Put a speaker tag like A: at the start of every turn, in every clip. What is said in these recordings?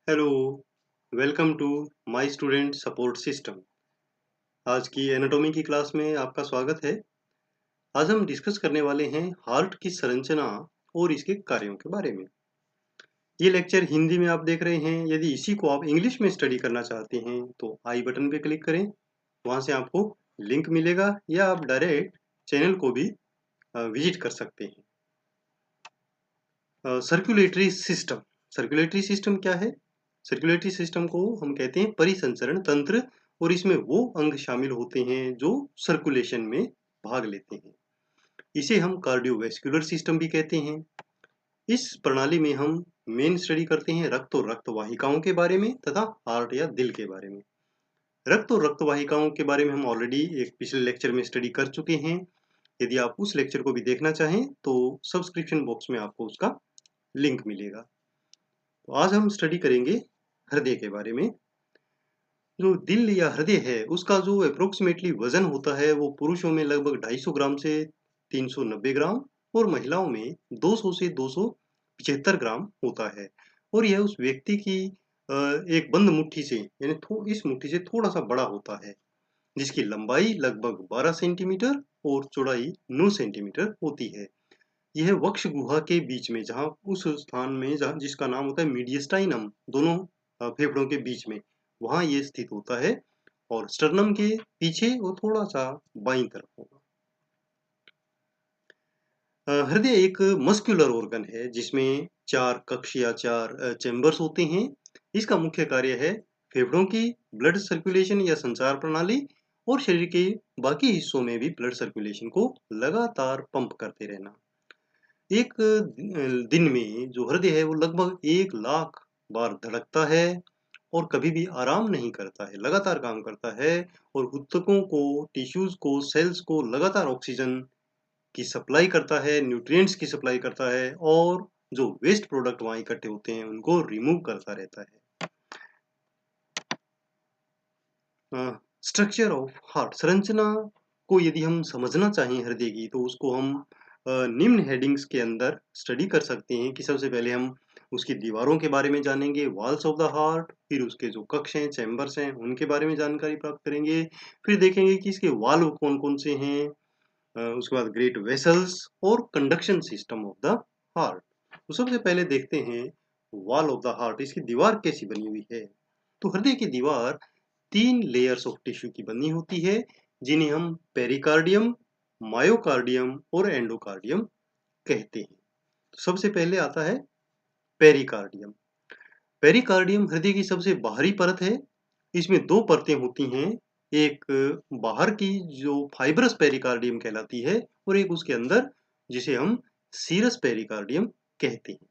A: Hello, welcome to my student support system. आज की anatomy की क्लास में आपका स्वागत है। आज हम डिस्कस करने वाले हैं हार्ट की संरचना और इसके कार्यों के बारे में। ये लेक्चर हिंदी में आप देख रहे हैं। यदि इसी को आप इंग्लिश में स्टडी करना चाहते हैं तो आई बटन पे क्लिक करें। वहाँ से आपको लिंक मिलेगा या आप डायरेक्ट चैनल को भी विजिट कर सकते हैं। Circulatory system. सर्कुलेटरी सिस्टम क्या है? सर्कुलेटरी सिस्टम को हम कहते हैं परिसंचरण तंत्र, और इसमें वो अंग शामिल होते हैं जो सर्कुलेशन में भाग लेते हैं। इसे हम कार्डियोवैस्कुलर सिस्टम भी कहते हैं। इस प्रणाली में हम मेन स्टडी करते हैं रक्त और रक्त वाहिकाओं के बारे में तथा हार्ट या दिल के बारे में। रक्त और रक्त वाहिकाओं के बारे में हम ऑलरेडी एक पिछले लेक्चर में स्टडी कर चुके हैं। यदि आप उस लेक्चर को भी देखना चाहें तो सब्सक्रिप्शन बॉक्स में आपको उसका लिंक मिलेगा। तो आज हम स्टडी करेंगे हृदय के बारे में। जो दिल या हृदय है उसका जो अप्रोक्सीमेटली वजन होता है वो पुरुषों में लगभग 250 ग्राम से 390 ग्राम और महिलाओं में 200 से 275 ग्राम होता है। और यह उस व्यक्ति की एक बंद मुट्ठी से यानी इस मुट्ठी से थोड़ा सा बड़ा होता है, जिसकी लंबाई लगभग 12 सेंटीमीटर और चौड़ाई 9 सेंटीमीटर होती है। यह वक्ष गुहा के बीच में, जहाँ उस स्थान में जहाँ जिसका नाम होता है मीडियस्टाइनम, दोनों फेफड़ों के बीच में, वहाँ ये स्थित होता है। और स्टर्नम के पीछे वो थोड़ा सा बाईं तरफ होगा। हृदय एक मस्कुलर ऑर्गन है जिसमें 4 कक्ष या 4 चैम्बर्स होते हैं। इसका मुख्य कार्य है फेफड़ों की ब्लड सर्कुलेशन या संचार प्रणाली, और शरीर के बाकी हिस्सों में भी ब्लड सर्कुलेशन को लगातार पंप करते रहना। एक दिन में जो हृदय है वो लगभग 1 लाख बार धड़कता है और कभी भी आराम नहीं करता है, लगातार काम करता है। और ऊतकों को, टिश्यूज को, सेल्स को लगातार ऑक्सीजन की सप्लाई करता है, न्यूट्रिएंट्स की सप्लाई करता है, और जो वेस्ट प्रोडक्ट वहाँ इकट्ठे होते हैं उनको रिमूव करता रहता है। स्ट्रक्चर ऑफ हार्ट, संरचना को यदि हम समझना चाहें हृदय की तो उसको हम निम्न हेडिंग्स के अंदर स्टडी कर सकते हैं। कि सबसे पहले हम उसकी दीवारों के बारे में जानेंगे, वॉल्स ऑफ द हार्ट, फिर उसके जो कक्ष हैं, चैम्बर्स हैं, उनके बारे में जानकारी प्राप्त करेंगे। फिर देखेंगे कि इसके वाल्व कौन कौन से हैं। उसके बाद ग्रेट वेसल्स और conduction system of the heart. तो सबसे पहले देखते हैं वॉल ऑफ द हार्ट, इसकी दीवार कैसी बनी हुई है। तो हृदय की दीवार 3 लेयर्स ऑफ टिश्यू की बनी होती है, जिन्हें हम पेरिकार्डियम, मायोकार्डियम और एंडोकार्डियम कहते हैं। तो सबसे पहले आता है पेरिकार्डियम। पेरिकार्डियम हृदय की सबसे बाहरी परत है। इसमें 2 परतें होती हैं। एक बाहर की जो फाइब्रस पेरिकार्डियम कहलाती है, और एक उसके अंदर जिसे हम सीरस पेरिकार्डियम कहते हैं।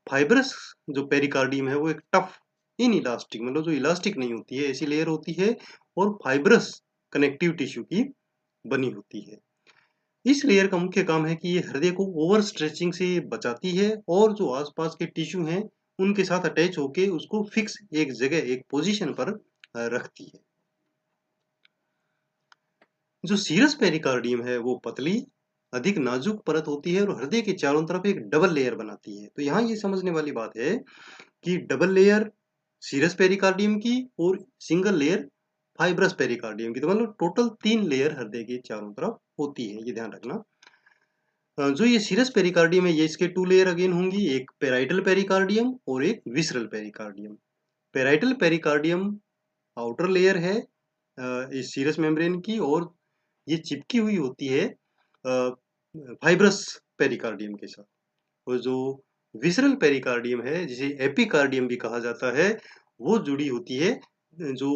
A: फाइब्रस जो पेरिकार्डियम है वो एक टफ इन इलास्टिक, मतलब जो इलास्टिक नहीं होती है, ऐसी लेयर होती है, और फाइब्रस कनेक्टिव टिश्यू की बनी होती है। इस लेयर का मुख्य काम है कि ये हृदय को ओवर स्ट्रेचिंग से बचाती है, और जो आसपास के टिश्यू हैं उनके साथ अटैच होके उसको फिक्स एक जगह, एक पोजीशन पर रखती है। जो सीरस पेरिकार्डियम है वो पतली, अधिक नाजुक परत होती है और हृदय के चारों तरफ एक डबल लेयर बनाती है। तो यहाँ ये समझने वाली बात है कि डबल लेयर सीरस पेरिकार्डियम की और सिंगल लेयर फाइब्रस पेरिकार्डियम की, तो मतलब टोटल 3 लेयर हृदय के चारों तरफ होती है, ये ध्यान रखना। जो ये सीरस पेरिकार्डियम है ये इसके 2 लेयर अगेन होंगी, एक पेराइटल पेरिकार्डियम और एक visceral pericardium. Parietal pericardium outer layer है इस सीरस मेम्ब्रेन की, और ये चिपकी हुई होती है फाइब्रस पेरिकार्डियम के साथ। और जो विसरल पेरिकार्डियम है, जिसे एपिकार्डियम भी कहा जाता है, वो जुड़ी होती है जो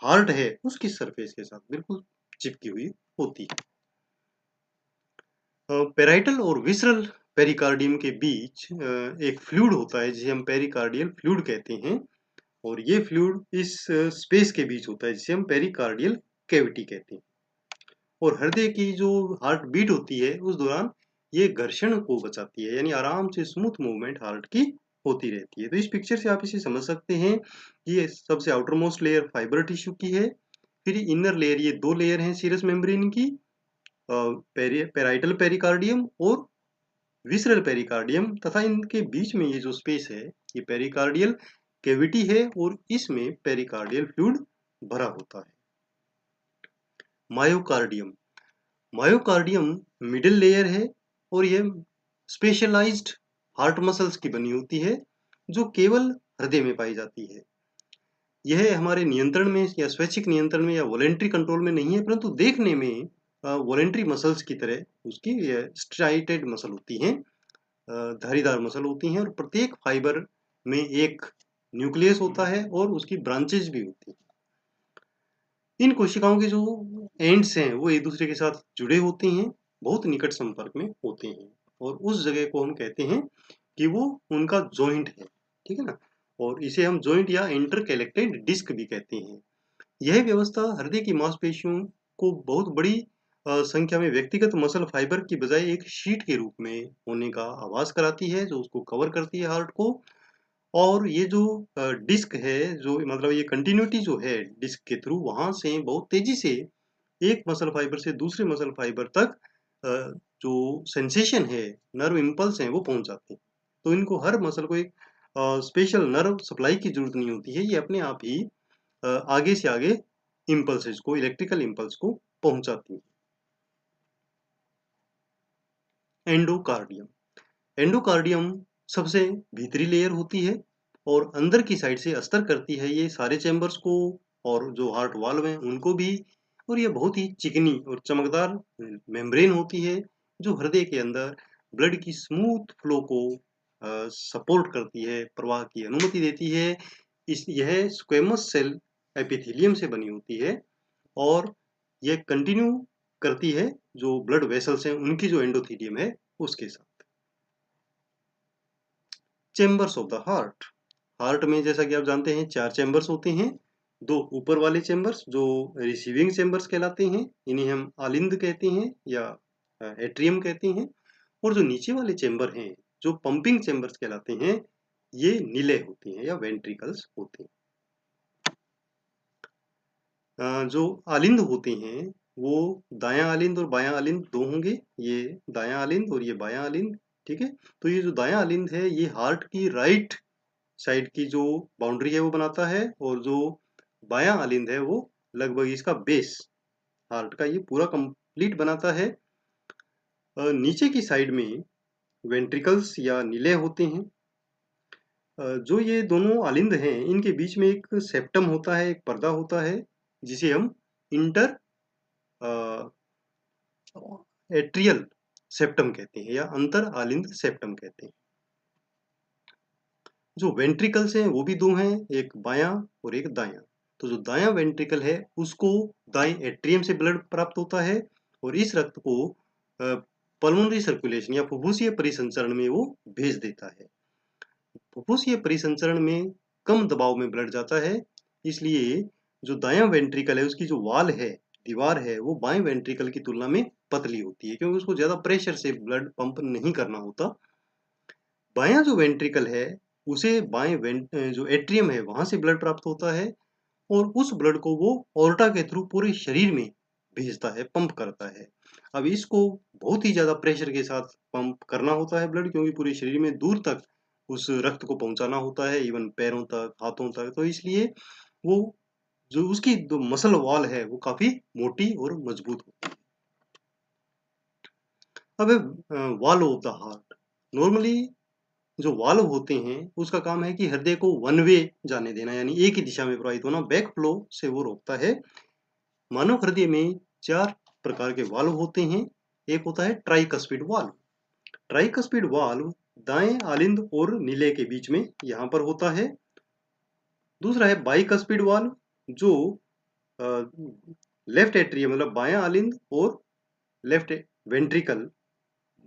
A: हार्ट है उसकी सरफेस के साथ बिल्कुल चिपकी हुई होती है। पेराइटल और विसरल पेरिकार्डियम के बीच एक फ्लूइड होता है जिसे हम पेरिकार्डियल फ्लूइड कहते हैं, और ये फ्लूइड इस स्पेस के बीच होता है जिसे हम पेरिकार्डियल कैविटी कहते हैं। और हृदय की जो हार्ट बीट होती है उस दौरान ये घर्षण को बचाती है, यानी आराम से स्मूथ मूवमेंट हार्ट की होती रहती है। तो इस पिक्चर से आप इसे समझ सकते हैं कि ये सबसे outer most layer fibre tissue की है, फिर इनर लेयर, ये 2 लेयर हैं सीरस मेम्ब्रेन की, पेराइटल पेरिकार्डियम और विसरल पेरिकार्डियम तथा इनके बीच में ये जो स्पेस है ये पेरिकार्डियल कैविटी है और इसमें पेरिकार्डियल फ्लूइड भरा होता है। मायोकार्डियम मायोकार्डियम मिडिल लेयर है और यह स्पेशलाइज्ड हार्ट मसल्स की बनी होती है जो केवल हृदय में पाई जाती है। यह हमारे नियंत्रण में या स्वैच्छिक नियंत्रण में या वॉलेंट्री कंट्रोल में नहीं है, परंतु देखने में वॉलेंट्री मसल्स की तरह उसकी स्ट्राइटेड मसल होती हैं, धारीदार मसल होती हैं और प्रत्येक फाइबर में एक न्यूक्लियस होता है और उसकी ब्रांचेज भी होती हैं। इन कोशिकाओं के जो एंड्स हैं वो एक दूसरे के साथ जुड़े होते हैं, बहुत निकट संपर्क में होते हैं और उस जगह को हम कहते हैं कि वो उनका जॉइंट है, ठीक है ना। और इसे हम जॉइंट या इंटरकलेक्टेड डिस्क भी कहते हैं। यह व्यवस्था हृदय की मांसपेशियों को बहुत बड़ी संख्या में व्यक्तिगत मसल फाइबर की बजाय एक शीट के रूप में होने का आभास कराती है जो उसको कवर करती है हार्ट को। और ये जो डिस्क है, जो मतलब ये कंटिन्यूटी जो है डिस्क के थ्रू वहां से बहुत तेजी से एक मसल फाइबर से दूसरे मसल फाइबर तक जो सेंसेशन है, नर्व इम्पल्स हैं वो पहुंच जाते हैं। तो इनको हर मसल को एक स्पेशल नर्व सप्लाई की जरूरत नहीं होती है, ये अपने आप ही आगे से आगे इम्पल्सेस को, इलेक्ट्रिकल इम्पल्स को पहुंचाती है। एंडोकार्डियम एंडोकार्डियम सबसे भीतरी लेयर होती है और अंदर की साइड से अस्तर करती है ये सारे चैम्बर्स को और जो हार्ट वाल्व हैं उनको भी। और ये बहुत ही चिकनी और चमकदार मेम्ब्रेन होती है जो हृदय के अंदर ब्लड की स्मूथ फ्लो को सपोर्ट करती है, प्रवाह की अनुमति देती है। यह स्क्वेमस सेल एपिथेलियम से बनी होती है और यह कंटिन्यू करती है जो ब्लड वेसल्स हैं उनकी जो एंडोथीलियम है उसके साथ। Chambers of the heart heart में जैसा कि आप जानते हैं 4 चैम्बर्स होते हैं। 2 ऊपर वाले चैम्बर्स जो रिसीविंग चैम्बर्स कहलाते हैं, इन्हें हम आलिंद कहते हैं या एट्रियम कहते हैं। और जो नीचे वाले चैम्बर हैं जो पंपिंग चैम्बर्स कहलाते हैं, ये नीले होते हैं या वेंट्रिकल्स होते हैं। जो आलिंद होते हैं वो दायां आलिंद और बायां आलिंद दो होंगे, ये दायां आलिंद और ये बायां आलिंद, ठीक है। तो ये जो दायां आलिंद है ये हार्ट की राइट साइड की जो बाउंड्री है वो बनाता है और जो बायां आलिंद है वो लगभग इसका बेस हार्ट का ये पूरा कंप्लीट बनाता है। नीचे की साइड में वेंट्रिकल्स या नीले होते हैं। जो ये दोनों आलिंद हैं इनके बीच में एक सेप्टम होता है, एक पर्दा होता है जिसे हम इंटर एट्रियल सेप्टम कहते हैं या अंतर आलिंद सेप्टम कहते हैं। जो वेंट्रिकल्स हैं वो भी दो हैं, एक बायां और एक दायां। तो जो दायां वेंट्रिकल है उसको दाएं एट्रियम से ब्लड प्राप्त होता है और इस रक्त को पल्मोनरी सर्कुलेशन या फुफ्फुसीय परिसंचरण में वो भेज देता है। फुफ्फुसीय परिसंचरण में कम दबाव में ब्लड जाता है, इसलिए जो दायां वेंट्रिकल है उसकी जो वॉल है, दीवार है, वो बाएं वेंट्रिकल की तुलना में पतली होती है क्योंकि उसको ज्यादा प्रेशर से ब्लड पंप नहीं करना होता। बायां जो वेंट्रिकल है उसे जो एट्रियम है वहां से ब्लड प्राप्त होता है और उस ब्लड को वो ऑर्टा के थ्रू पूरे शरीर में भेजता है, पंप करता है। अब इसको बहुत ही ज्यादा प्रेशर के साथ पंप करना होता है ब्लड, क्योंकि पूरे शरीर में दूर तक उस रक्त को पहुंचाना होता है, इवन पैरों तक, हाथों तक। तो इसलिए वो जो उसकी जो मसल वॉल है वो काफी मोटी और मजबूत होती है। अब wall of the heart normally जो वाल्व होते हैं उसका काम है कि हृदय को वन वे जाने देना, यानी एक ही दिशा में प्रवाहित होना, बैक फ्लो से वो रोकता है। मानव हृदय में 4 प्रकार के वाल्व होते हैं। एक होता है ट्राइकस्पिड वाल्व। ट्राइकस्पिड वाल्व दाएं आलिंद और नीले के बीच में यहाँ पर होता है। दूसरा है बाइकस्पिड वाल्व जो लेफ्ट एट्रियम मतलब बायां आलिंद और लेफ्ट वेंट्रिकल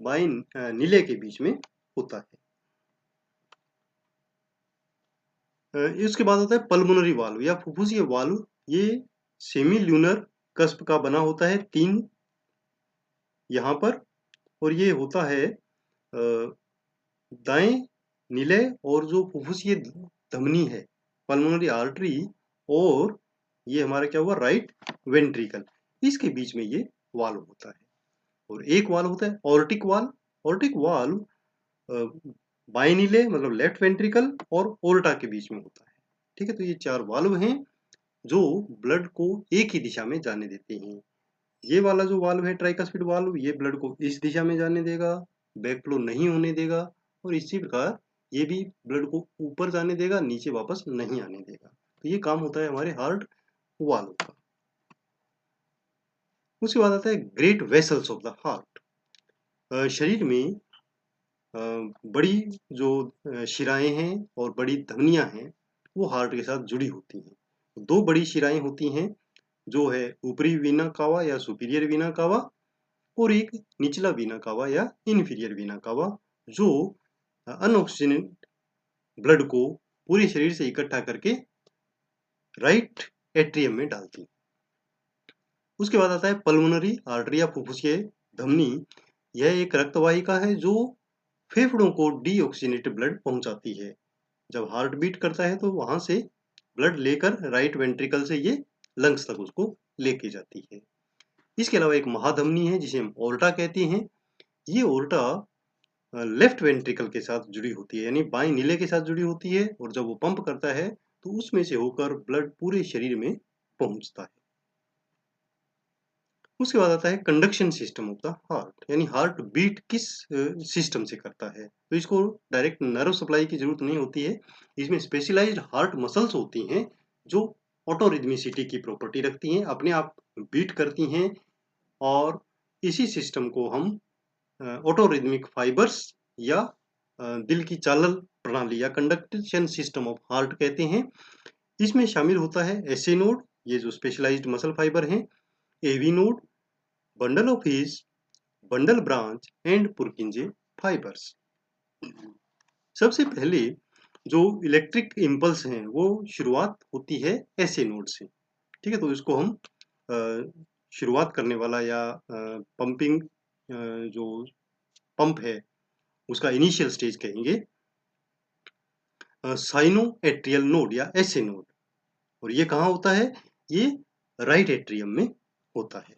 A: बाएं नीले के बीच में होता है। इसके बाद होता है पल्मोनरी वाल्व या फुफ्फुसीय वाल्व। ये सेमी ल्यूनर कस्प का बना होता है 3 यहाँ पर, और ये होता है दाएं नीले और जो फुफ्फुसीय धमनी है, पल्मोनरी आर्टरी, और ये हमारा क्या हुआ राइट वेंट्रिकल, इसके बीच में ये वाल्व होता है। और एक वाल्व होता है ऑर्टिक वाल्व। ऑर्टिक वाल्व बाइनिले मतलब लेफ्ट वेंट्रिकल और ओल्टा के बीच में होता है। ठीक है, तो ये 4 वाल्व हैं जो ब्लड को एक ही दिशा में जाने देते हैं। ये वाला जो वाल्व है ट्राइकस्पिड वाल्व, ये ब्लड को इस दिशा में जाने देगा, बैकफ्लो नहीं होने देगा, और इसी प्रकार ये भी ब्लड को ऊपर जाने देगा, नीचे वापस नहीं आने देगा। तो ये काम होता है हमारे हार्ट वाल्व का। उसके बाद आता है great vessels of the heart. शरीर में बड़ी जो शिराएं हैं और बड़ी धमनियां हैं वो हार्ट के साथ जुड़ी होती हैं। 2 बड़ी शिराएं होती हैं, जो है ऊपरी वीना कावा या सुपीरियर वीना कावा, और एक निचला वीना कावा या इन्फीरियर वीना कावा, जो अनऑक्सीजनेटेड ब्लड को पूरे शरीर से इकट्ठा करके राइट एट्रियम में डालती है। उसके बाद आता है पल्मोनरी आर्टरी या फुफ्फुसीय धमनी। यह एक रक्तवाहिका है जो फेफड़ों को डीऑक्सीजनेटेड ब्लड पहुंचाती है। जब हार्ट बीट करता है तो वहां से ब्लड लेकर राइट वेंट्रिकल से ये लंग्स तक उसको लेके जाती है। इसके अलावा एक महाधमनी है जिसे हम ओल्टा कहते हैं। ये ओल्टा लेफ्ट वेंट्रिकल के साथ जुड़ी होती है, यानी बाएं नीले के साथ जुड़ी होती है, और जब वो पंप करता है तो उसमें से होकर ब्लड पूरे शरीर में पहुंचता है। उसके बाद आता है conduction system of the heart, यानी हार्ट बीट किस सिस्टम से करता है। तो इसको डायरेक्ट नर्व सप्लाई की जरूरत नहीं होती है। इसमें स्पेशलाइज्ड हार्ट मसल्स होती हैं जो ऑटोरिदमिसिटी की प्रॉपर्टी रखती हैं, अपने आप बीट करती हैं, और इसी सिस्टम को हम ऑटोरिदमिक फाइबर्स या दिल की चालल प्रणाली या कंडक्शन सिस्टम ऑफ हार्ट कहते हैं। इसमें शामिल होता है एसए नोड, ये जो स्पेशलाइज्ड मसल फाइबर हैं, AV node, bundle of His, bundle branch and Purkinje fibres. सबसे पहले जो इलेक्ट्रिक इम्पल्स हैं वो शुरुआत होती है एसए नोड से। ठीक है, तो इसको हम शुरुआत करने वाला या पंपिंग जो पंप है उसका इनिशियल स्टेज कहेंगे साइनो एट्रियल नोड या एसए नोड। और ये कहाँ होता है? ये राइट एट्रियम में होता है।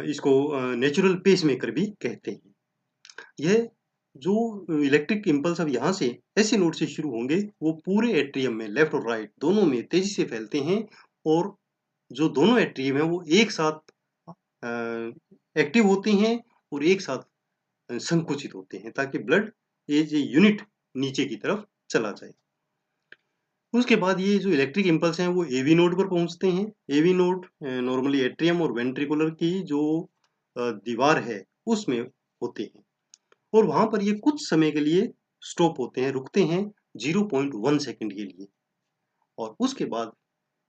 A: इसको नेचुरल पेसमेकर भी कहते हैं। यह जो इलेक्ट्रिक इम्पल्स अब यहाँ से ऐसे नोड से शुरू होंगे वो पूरे एट्रियम में लेफ्ट और राइट दोनों में तेजी से फैलते हैं, और जो दोनों एट्रियम है वो एक साथ एक्टिव होते हैं और एक साथ संकुचित होते हैं, ताकि ब्लड एज ए यूनिट नीचे की तरफ चला जाए। उसके बाद ये जो इलेक्ट्रिक इम्पल्स हैं वो एवी नोड पर पहुंचते हैं। एवी नोड नॉर्मली एट्रियम और वेंट्रिकुलर की जो दीवार है उसमें होते हैं, और वहां पर ये कुछ समय के लिए स्टॉप होते हैं, रुकते हैं 0.1 सेकंड के लिए। और उसके बाद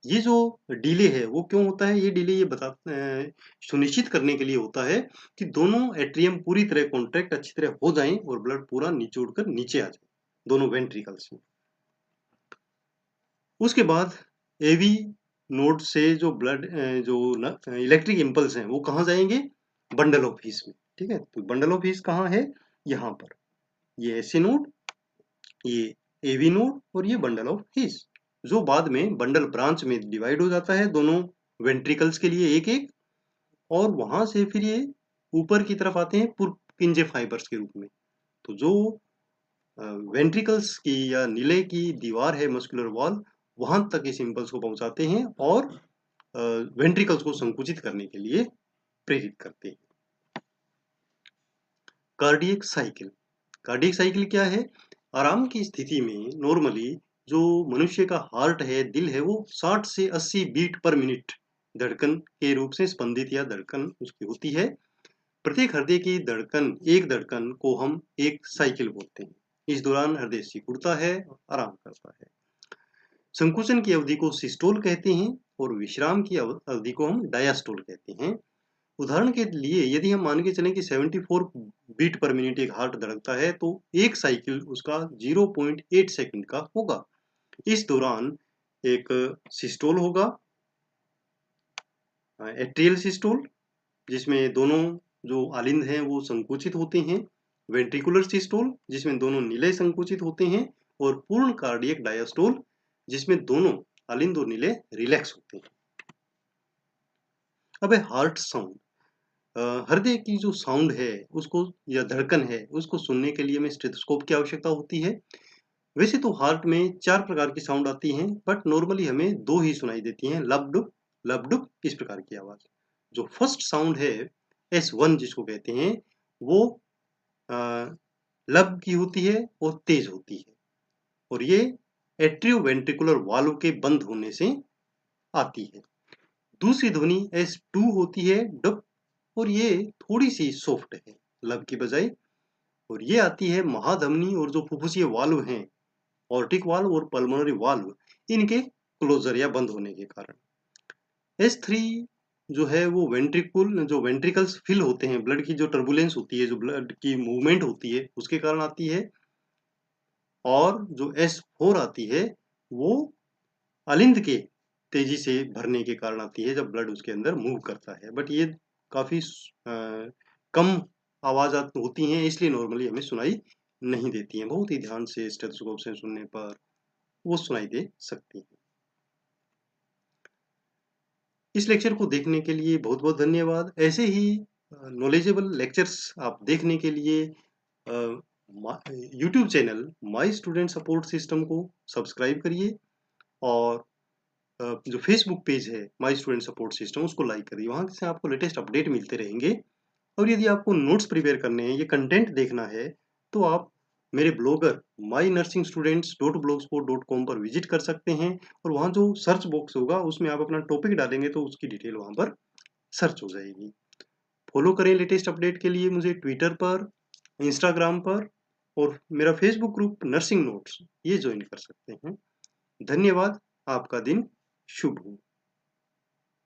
A: ये जो डिले है वो क्यों होता है? ये डिले ये सुनिश्चित करने के लिए होता है कि दोनों एट्रियम पूरी तरह कॉन्ट्रैक्ट अच्छी तरह हो जाएं और ब्लड पूरा निचोड़ कर नीचे आ जाए दोनों वेंट्रिकल्स में। उसके बाद एवी नोड से जो ब्लड जो इलेक्ट्रिक इम्पल्स हैं वो कहाँ जाएंगे? बंडल ऑफ हीस में। ठीक है, तो बंडल ऑफ हीस कहाँ है? यहाँ पर। ये एसी नोड, ये एवी नोड, और ये बंडल ऑफ हीस, जो बाद में बंडल ब्रांच में डिवाइड हो जाता है दोनों वेंट्रिकल्स के लिए एक एक, और वहां से फिर ये ऊपर की तरफ आते हैं पुरकिंजे फाइबर्स के रूप में। तो जो वेंट्रिकल्स की या नीले की दीवार है मस्कुलर वॉल, वहां तक इस इम्पल्स को पहुंचाते हैं और वेंट्रिकल्स को संकुचित करने के लिए प्रेरित करते हैं। Cardiac cycle. कार्डियक साइकिल क्या है? आराम की स्थिति में नॉर्मली जो मनुष्य का हार्ट है, दिल है, वो 60 से 80 बीट पर मिनट धड़कन के रूप से स्पंदित या धड़कन उसकी होती है। प्रत्येक हृदय की धड़कन, एक धड़कन को हम एक साइकिल बोलते हैं। इस दौरान हृदय सिकुड़ता है और आराम करता है। संकुचन की अवधि को सिस्टोल कहते हैं और विश्राम की अवधि को हम डायास्टोल कहते हैं। उदाहरण के लिए यदि हम मान के चलें कि 74 बीट पर मिनट एक हार्ट धड़कता है तो एक साइकिल उसका 0.8 सेकंड का होगा। इस दौरान एक सिस्टोल होगा, एट्रियल सिस्टोल, जिसमें दोनों जो आलिंद हैं वो संकुचित होते हैं, वेंट्रिकुलर सिस्टोल जिसमें दोनों नीले संकुचित होते हैं, और पूर्ण कार्डियक डायस्टोल जिसमें दोनों आलिंद और नीले रिलैक्स होते हैं। अब है हार्ट साउंड। हृदय की जो साउंड है उसको या धड़कन है उसको सुनने के लिए हमें स्टेथोस्कोप की आवश्यकता होती है। वैसे तो हार्ट में 4 प्रकार की साउंड आती हैं, बट नॉर्मली हमें 2 ही सुनाई देती हैं, लब डुप इस प्रकार की आवाज़। जो फर्स्ट साउंड है S1 जिसको कहते हैं, वो अ, लब की होती है और तेज़ होती है और ये एट्रियोवेंट्रिकुलर वाल्व के बंद होने से आती है। दूसरी ध्वनि S2 होती है डुप और ये थोड़ी-सी सॉफ्ट है लब की बजाय और ये आती है महाधमनी और जो फुफ्फुसीय वाल्व हैं, ऑर्टिक वाल्व और पल्मोनरी वाल्व, इनके क्लोज़र या बंद होने के कारण। S3 जो है वो जो वेंट्रिकल्स फिल होते हैं, ब्लड की जो टर्बुलेंस होती है, जो ब्लड की मूवमेंट होती है, उसके कारण आती है और जो S4 आती है, वो अलिंद के तेजी से भरने के कारण आती है जब ब्लड उसके अंदर मूव करता है। बट ये काफ़ी कम आवाज़ होती हैं इसलिए नॉर्मली हमें सुनाई नहीं देती हैं। बहुत ही ध्यान से स्टेथोस्कोप से सुनने पर वो सुनाई दे सकती हैं। इस लेक्चर को देखने के लिए बहुत-बहुत धन्यवाद। ऐसे ही नॉलेजेबल लेक्चर्स आप देखने के लिए YouTube channel my student support system को सब्सक्राइब करिए और जो फेसबुक पेज है माय स्टूडेंट सपोर्ट सिस्टम उसको लाइक करिए। वहाँ से आपको लेटेस्ट अपडेट मिलते रहेंगे और यदि आपको नोट्स प्रिपेयर करने हैं, ये कंटेंट देखना है, तो आप मेरे ब्लॉगर mynursingstudents.blogspot.com पर विजिट कर सकते हैं और वहाँ जो सर्च बॉक्स होगा उसमें आप अपना टॉपिक डालेंगे तो उसकी डिटेल वहाँ पर सर्च हो जाएगी। फॉलो करें लेटेस्ट अपडेट के लिए मुझे ट्विटर पर, इंस्टाग्राम पर और मेरा फेसबुक ग्रुप नर्सिंग नोट्स ये ज्वाइन कर सकते हैं। धन्यवाद। आपका दिन शुभ हो।